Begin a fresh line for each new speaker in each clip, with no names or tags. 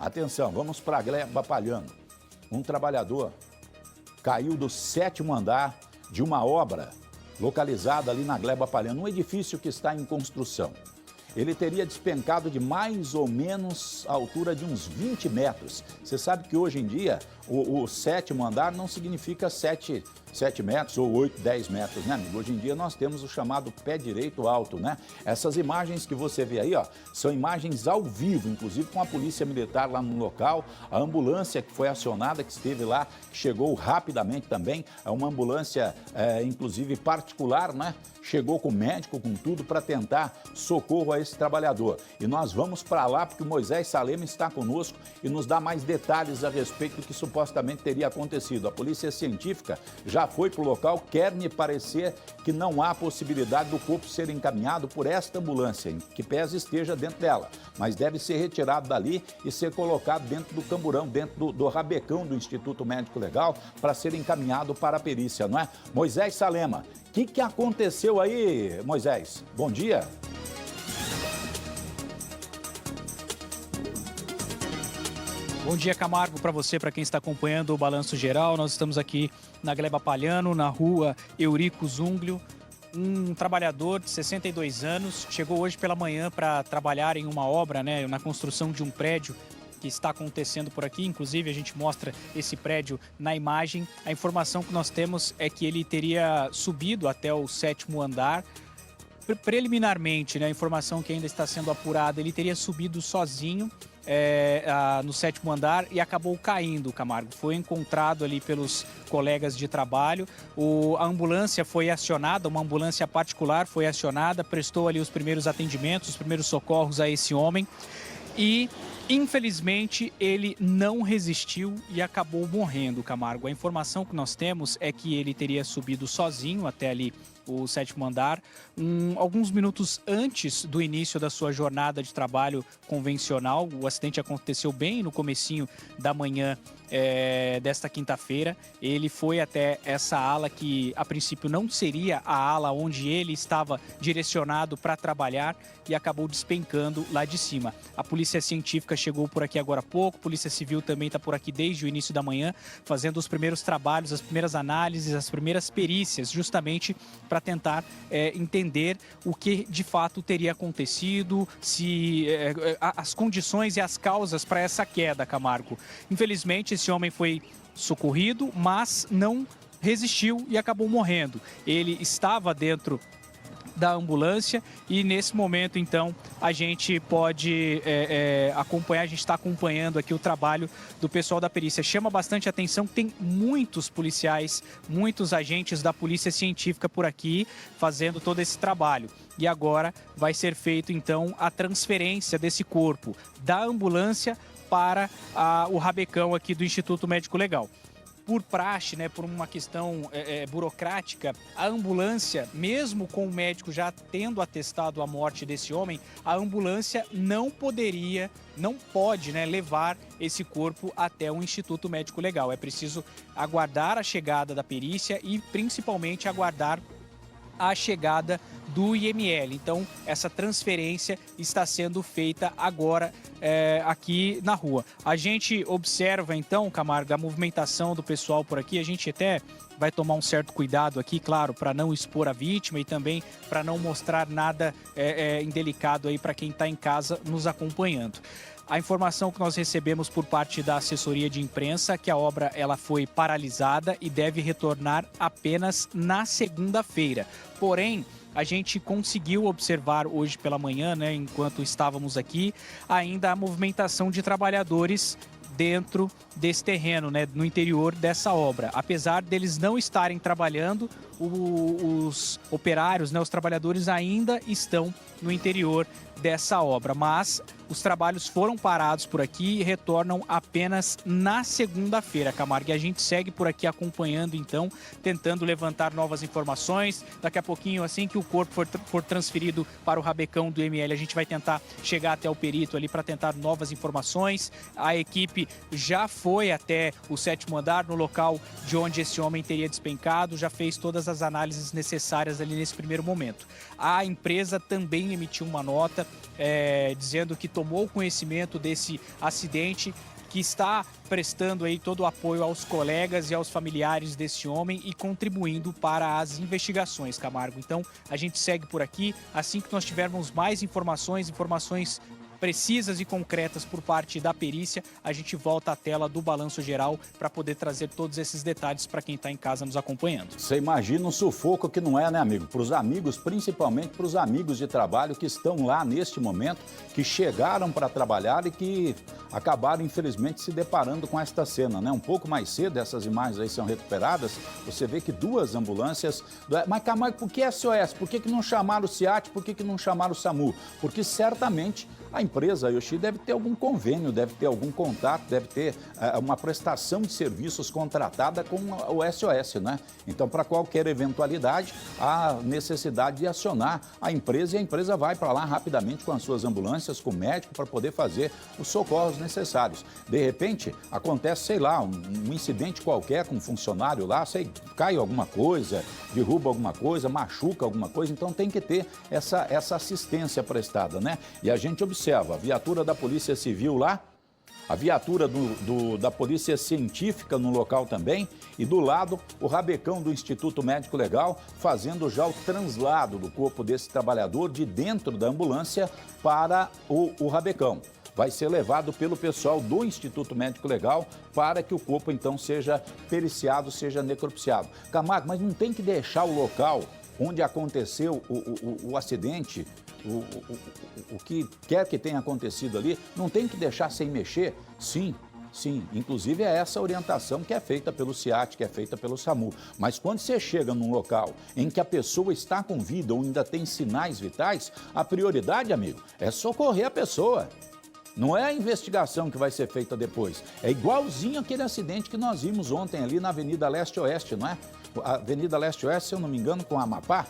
Atenção, vamos para a Gleba Palhano. Um trabalhador caiu do 7º andar de uma obra localizada ali na Gleba Palhano, um edifício que está em construção. Ele teria despencado de mais ou menos a altura de uns 20 metros. Você sabe que hoje em dia o 7º andar não significa 7 metros ou 8, 10 metros, né, amigo? Hoje em dia nós temos o chamado pé direito alto, né? Essas imagens que você vê aí, ó, são imagens ao vivo, inclusive com a polícia militar lá no local, a ambulância que foi acionada, que esteve lá, que chegou rapidamente também, é uma ambulância, inclusive particular, né? Chegou com médico, com tudo, para tentar socorro a esse trabalhador. E nós vamos para lá porque o Moisés Salema está conosco e nos dá mais detalhes a respeito do que supostamente teria acontecido. A polícia científica já foi para o local, quer me parecer que não há possibilidade do corpo ser encaminhado por esta ambulância, em que pese esteja dentro dela, mas deve ser retirado dali e ser colocado dentro do camburão, dentro do rabecão do Instituto Médico Legal, para ser encaminhado para a perícia, não é? Moisés Salema, o que aconteceu aí, Moisés? Bom dia.
Bom dia, Camargo, para você, para quem está acompanhando o Balanço Geral. Nós estamos aqui na Gleba Palhano, na rua Eurico Zunglio. Um trabalhador de 62 anos chegou hoje pela manhã para trabalhar em uma obra, né, na construção de um prédio que está acontecendo por aqui. Inclusive, a gente mostra esse prédio na imagem. A informação que nós temos é que ele teria subido até o 7º andar. Preliminarmente, né, a informação que ainda está sendo apurada, ele teria subido sozinho no 7º andar e acabou caindo, Camargo. Foi encontrado ali pelos colegas de trabalho. A ambulância foi acionada, uma ambulância particular foi acionada, prestou ali os primeiros atendimentos, os primeiros socorros a esse homem e, infelizmente, ele não resistiu e acabou morrendo, Camargo. A informação que nós temos é que ele teria subido sozinho até ali o 7º andar, alguns minutos antes do início da sua jornada de trabalho convencional. O acidente aconteceu bem no comecinho da manhã desta quinta-feira. Ele foi até essa ala que, a princípio, não seria a ala onde ele estava direcionado para trabalhar e acabou despencando lá de cima. A polícia científica chegou por aqui agora há pouco, a polícia civil também está por aqui desde o início da manhã, fazendo os primeiros trabalhos, as primeiras análises, as primeiras perícias, justamente para tentar entender o que de fato teria acontecido, se as condições e as causas para essa queda, Camargo. Infelizmente, esse homem foi socorrido, mas não resistiu e acabou morrendo. Ele estava dentro da ambulância e nesse momento, então, a gente pode acompanhar, a gente está acompanhando aqui o trabalho do pessoal da perícia. Chama bastante atenção que tem muitos policiais, muitos agentes da polícia científica por aqui fazendo todo esse trabalho. E agora vai ser feito, então, a transferência desse corpo da ambulância para o rabecão aqui do Instituto Médico Legal. Por praxe, né, por uma questão burocrática, a ambulância, mesmo com o médico já tendo atestado a morte desse homem, a ambulância não pode, né, levar esse corpo até o Instituto Médico Legal. É preciso aguardar a chegada da perícia e, principalmente, aguardar a chegada do IML. Então, essa transferência está sendo feita agora aqui na rua. A gente observa, então, Camargo, a movimentação do pessoal por aqui. A gente até vai tomar um certo cuidado aqui, claro, para não expor a vítima e também para não mostrar nada indelicado aí para quem está em casa nos acompanhando. A informação que nós recebemos por parte da assessoria de imprensa é que a obra ela foi paralisada e deve retornar apenas na segunda-feira. Porém, a gente conseguiu observar hoje pela manhã, né, enquanto estávamos aqui, ainda a movimentação de trabalhadores dentro desse terreno, né, no interior dessa obra. Apesar deles não estarem trabalhando, os operários, né, os trabalhadores ainda estão no interior dessa obra, mas os trabalhos foram parados por aqui e retornam apenas na segunda-feira, Camargo. E a gente segue por aqui acompanhando, então, tentando levantar novas informações. Daqui a pouquinho, assim que o corpo for transferido para o rabecão do IML, a gente vai tentar chegar até o perito ali para tentar novas informações. A equipe já foi até o 7º andar, no local de onde esse homem teria despencado, já fez todas as análises necessárias ali nesse primeiro momento. A empresa também emitiu uma nota dizendo que tomou conhecimento desse acidente, que está prestando aí todo o apoio aos colegas e aos familiares desse homem e contribuindo para as investigações, Camargo. Então, a gente segue por aqui. Assim que nós tivermos mais informações precisas e concretas por parte da perícia, a gente volta à tela do Balanço Geral para poder trazer todos esses detalhes para quem está em casa nos acompanhando.
Você imagina um sufoco que não é, né, amigo? Para os amigos, principalmente para os amigos de trabalho que estão lá neste momento, que chegaram para trabalhar e que acabaram, infelizmente, se deparando com esta cena, né? Um pouco mais cedo, essas imagens aí são recuperadas, você vê que duas ambulâncias... Mas, Camargo, por que SOS? Por que não chamaram o SEAT? Por que não chamaram o SAMU? Porque certamente a empresa, a Yoshi, deve ter algum convênio, deve ter algum contato, deve ter uma prestação de serviços contratada com o SOS, né? Então, para qualquer eventualidade, há necessidade de acionar a empresa e a empresa vai para lá rapidamente com as suas ambulâncias, com o médico, para poder fazer os socorros necessários. De repente, acontece, sei lá, um incidente qualquer com um funcionário lá, cai alguma coisa, derruba alguma coisa, machuca alguma coisa, então tem que ter essa assistência prestada, né? E a gente observa a viatura da Polícia Civil lá, a viatura da Polícia Científica no local também, e do lado o rabecão do Instituto Médico Legal fazendo já o translado do corpo desse trabalhador de dentro da ambulância para o rabecão. Vai ser levado pelo pessoal do Instituto Médico Legal para que o corpo então seja periciado, seja necropsiado. Camargo, mas não tem que deixar o local onde aconteceu o acidente, o que quer que tenha acontecido ali, não tem que deixar sem mexer? Sim, sim. Inclusive é essa orientação que é feita pelo SEAT, que é feita pelo SAMU. Mas quando você chega num local em que a pessoa está com vida ou ainda tem sinais vitais, a prioridade, amigo, é socorrer a pessoa. Não é a investigação que vai ser feita depois. É igualzinho aquele acidente que nós vimos ontem ali na Avenida Leste-Oeste, não é? A Avenida Leste-Oeste, se eu não me engano, com a Amapá,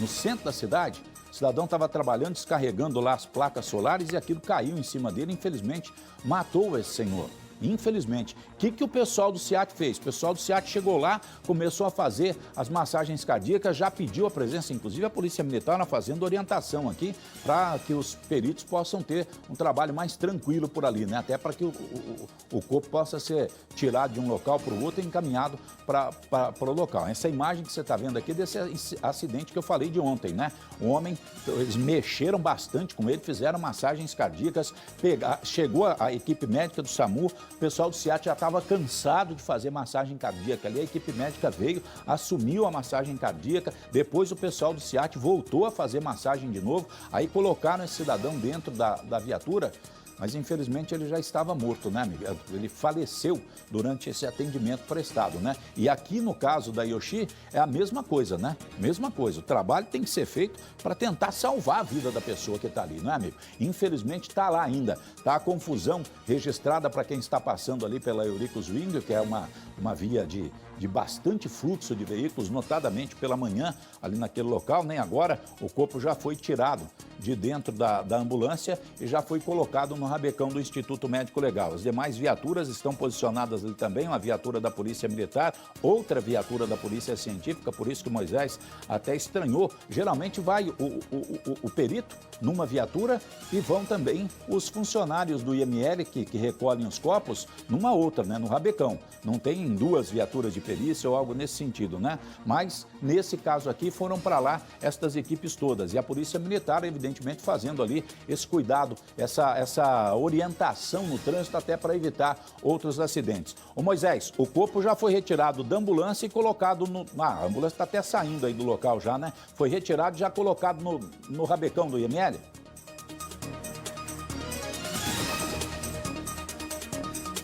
no centro da cidade. O cidadão estava trabalhando, descarregando lá as placas solares e aquilo caiu em cima dele. Infelizmente, matou esse senhor. Infelizmente. O que o pessoal do SEAT fez? O pessoal do SEAT chegou lá, começou a fazer as massagens cardíacas, já pediu a presença, inclusive a Polícia Militar, fazendo orientação aqui para que os peritos possam ter um trabalho mais tranquilo por ali, né? Até para que o corpo possa ser tirado de um local para o outro e encaminhado para o local. Essa imagem que você está vendo aqui desse acidente que eu falei de ontem, né? O homem, eles mexeram bastante com ele, fizeram massagens cardíacas, chegou a equipe médica do SAMU. O pessoal do SEAT já estava cansado de fazer massagem cardíaca ali, a equipe médica veio, assumiu a massagem cardíaca, depois o pessoal do SEAT voltou a fazer massagem de novo, aí colocaram esse cidadão dentro da viatura, mas infelizmente ele já estava morto, né, amigo? Ele faleceu durante esse atendimento prestado, né? E aqui no caso da Yoshi é a mesma coisa, né? Mesma coisa, o trabalho tem que ser feito para tentar salvar a vida da pessoa que está ali, não é, amigo? Infelizmente está lá ainda, está a confusão registrada para quem está passando ali pela Eurico Zwingli, que é uma via de bastante fluxo de veículos, notadamente pela manhã ali naquele local, nem agora o corpo já foi tirado de dentro da ambulância e já foi colocado no rabecão do Instituto Médico Legal. As demais viaturas estão posicionadas ali também, uma viatura da Polícia Militar, outra viatura da Polícia Científica, por isso que o Moisés até estranhou. Geralmente vai o perito numa viatura e vão também os funcionários do IML que recolhem os corpos numa outra, né, no rabecão. Não tem duas viaturas de perícia ou algo nesse sentido, né? Mas nesse caso aqui foram para lá estas equipes todas e a Polícia Militar, evidentemente, fazendo ali esse cuidado, essa orientação no trânsito até para evitar outros acidentes. Ô Moisés, o corpo já foi retirado da ambulância e colocado a ambulância está até saindo aí do local já, né? Foi retirado e já colocado no rabecão do IML?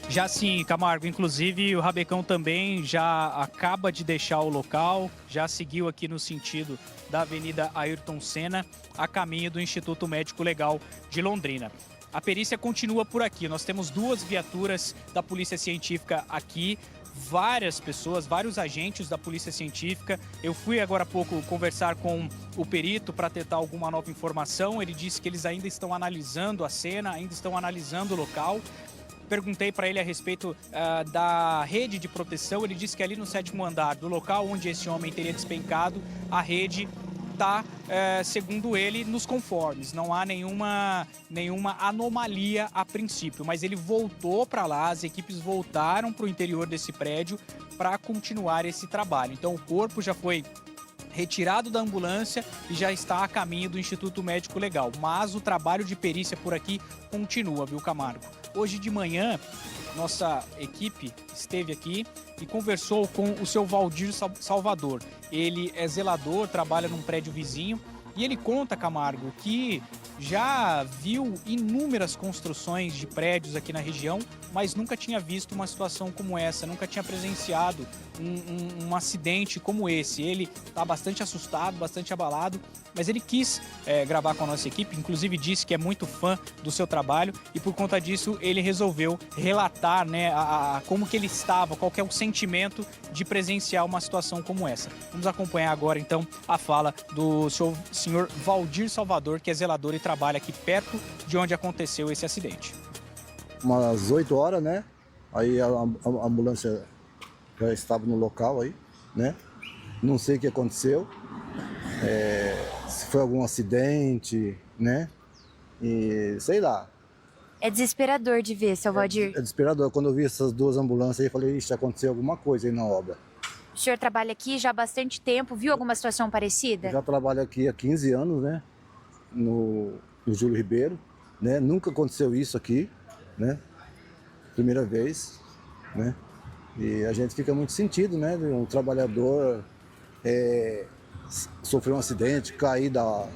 Já sim, Camargo. Inclusive, o rabecão também já acaba de deixar o local, já seguiu aqui no sentido da Avenida Ayrton Senna, a caminho do Instituto Médico Legal de Londrina. A perícia continua por aqui. Nós temos duas viaturas da Polícia Científica aqui, várias pessoas, vários agentes da Polícia Científica. Eu fui agora há pouco conversar com o perito para tentar alguma nova informação. Ele disse que eles ainda estão analisando a cena, ainda estão analisando o local. Perguntei para ele a respeito da rede de proteção. Ele disse que ali no 7º andar do local onde esse homem teria despencado, a rede está, segundo ele, nos conformes. Não há nenhuma anomalia a princípio, mas ele voltou para lá, as equipes voltaram para o interior desse prédio para continuar esse trabalho. Então o corpo já foi retirado da ambulância e já está a caminho do Instituto Médico Legal. Mas o trabalho de perícia por aqui continua, viu, Camargo? Hoje de manhã, nossa equipe esteve aqui e conversou com o seu Valdir Salvador. Ele é zelador, trabalha num prédio vizinho e ele conta, Camargo, que já viu inúmeras construções de prédios aqui na região, mas nunca tinha visto uma situação como essa, nunca tinha presenciado um acidente como esse. Ele está bastante assustado, bastante abalado, mas ele quis gravar com a nossa equipe, inclusive disse que é muito fã do seu trabalho e por conta disso ele resolveu relatar, né, como que ele estava, qual que é o sentimento de presenciar uma situação como essa. Vamos acompanhar agora então a fala do senhor Valdir Salvador, que é zelador e trabalha aqui perto de onde aconteceu esse acidente.
Umas 8 horas, né? Aí a ambulância já estava no local aí, né? Não sei o que aconteceu, se foi algum acidente, né? E sei lá.
É desesperador de ver, seu Valdir.
É desesperador. Quando eu vi essas duas ambulâncias aí, eu falei, ixi, aconteceu alguma coisa aí na obra.
O senhor trabalha aqui já há bastante tempo, viu alguma situação parecida?
Eu já trabalho aqui há 15 anos, né? No Júlio Ribeiro, né? Nunca aconteceu isso aqui, né? Primeira vez, né? E a gente fica muito sentido, né? Um trabalhador sofreu um acidente, cair da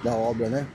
obra, né?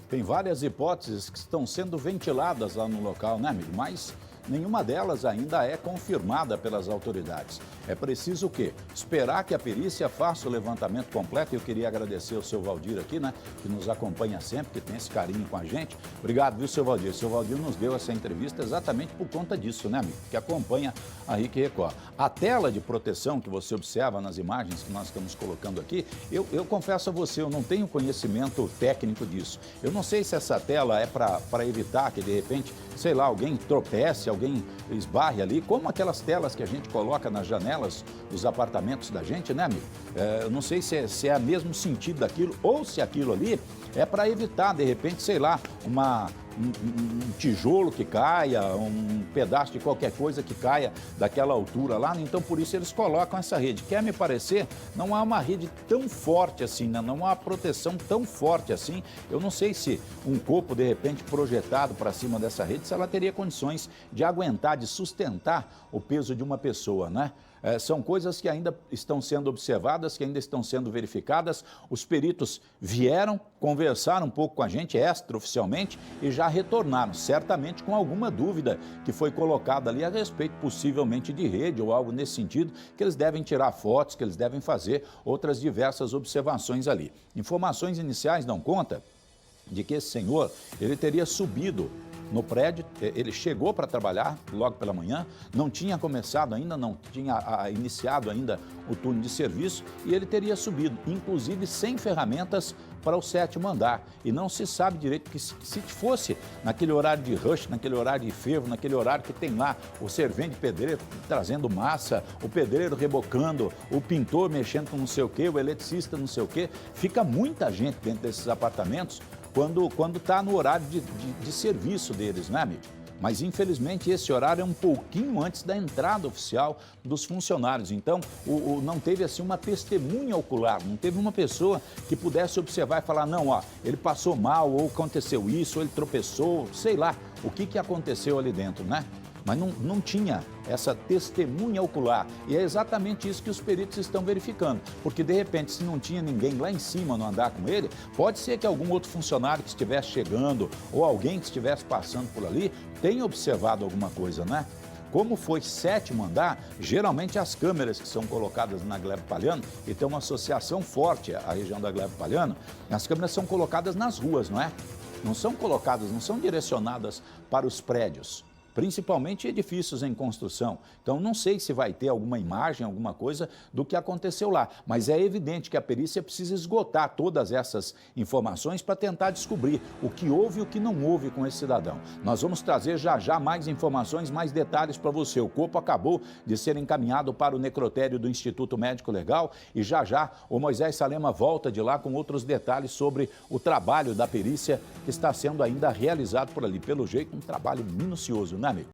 Tem várias hipóteses que estão sendo ventiladas lá no local, né, amigo? Mas nenhuma delas ainda é confirmada pelas autoridades. É preciso o quê? Esperar que a perícia faça o levantamento completo. Eu queria agradecer ao seu Valdir aqui, né? Que nos acompanha sempre, que tem esse carinho com a gente. Obrigado, viu, seu Valdir? O seu Valdir nos deu essa entrevista exatamente por conta disso, né, amigo? Que acompanha a RIC Record. A tela de proteção que você observa nas imagens que nós estamos colocando aqui, eu confesso a você, eu não tenho conhecimento técnico disso. Eu não sei se essa tela é para evitar que, de repente, sei lá, alguém tropece, alguém esbarre ali, como aquelas telas que a gente coloca nas janelas dos apartamentos da gente, né, amigo? Eu não sei se é o mesmo sentido daquilo ou se aquilo ali é para evitar, de repente, sei lá, um tijolo que caia, um pedaço de qualquer coisa que caia daquela altura lá. Então, por isso, eles colocam essa rede. Quer me parecer, não há uma rede tão forte assim, né? Não há proteção tão forte assim. Eu não sei se um corpo, de repente, projetado para cima dessa rede, se ela teria condições de aguentar, de sustentar o peso de uma pessoa, né? São coisas que ainda estão sendo observadas, que ainda estão sendo verificadas. Os peritos vieram, conversaram um pouco com a gente extraoficialmente e já retornaram, certamente com alguma dúvida que foi colocada ali a respeito possivelmente de rede ou algo nesse sentido, que eles devem tirar fotos, que eles devem fazer outras diversas observações ali. Informações iniciais dão conta de que esse senhor, ele teria subido no prédio, ele chegou para trabalhar logo pela manhã, não tinha começado ainda, não tinha iniciado ainda o turno de serviço e ele teria subido, inclusive sem ferramentas, para o 7º andar. E não se sabe direito que se fosse naquele horário de rush, naquele horário de fervo, naquele horário que tem lá o servente pedreiro trazendo massa, o pedreiro rebocando, o pintor mexendo com não sei o quê, o eletricista não sei o quê, fica muita gente dentro desses apartamentos quando está no horário de serviço deles, né, amigo? Mas, infelizmente, esse horário é um pouquinho antes da entrada oficial dos funcionários. Então, não teve, assim, uma testemunha ocular, não teve uma pessoa que pudesse observar e falar, não, ó, ele passou mal, ou aconteceu isso, ou ele tropeçou, sei lá, o que aconteceu ali dentro, né? Mas não tinha essa testemunha ocular. E é exatamente isso que os peritos estão verificando. Porque, de repente, se não tinha ninguém lá em cima no andar com ele, pode ser que algum outro funcionário que estivesse chegando ou alguém que estivesse passando por ali tenha observado alguma coisa, né? Como foi 7º andar, geralmente as câmeras que são colocadas na Gleba Palhano, e tem uma associação forte à região da Gleba Palhano, as câmeras são colocadas nas ruas, não é? Não são colocadas, não são direcionadas para os prédios. principalmente edifícios em construção. Então, não sei se vai ter alguma imagem, alguma coisa do que aconteceu lá, mas é evidente que a perícia precisa esgotar todas essas informações para tentar descobrir o que houve e o que não houve com esse cidadão. Nós vamos trazer já já mais informações, mais detalhes para você. O corpo acabou de ser encaminhado para o necrotério do Instituto Médico Legal e já já o Moisés Salema volta de lá com outros detalhes sobre o trabalho da perícia que está sendo ainda realizado por ali. Pelo jeito, um trabalho minucioso, né, amigo?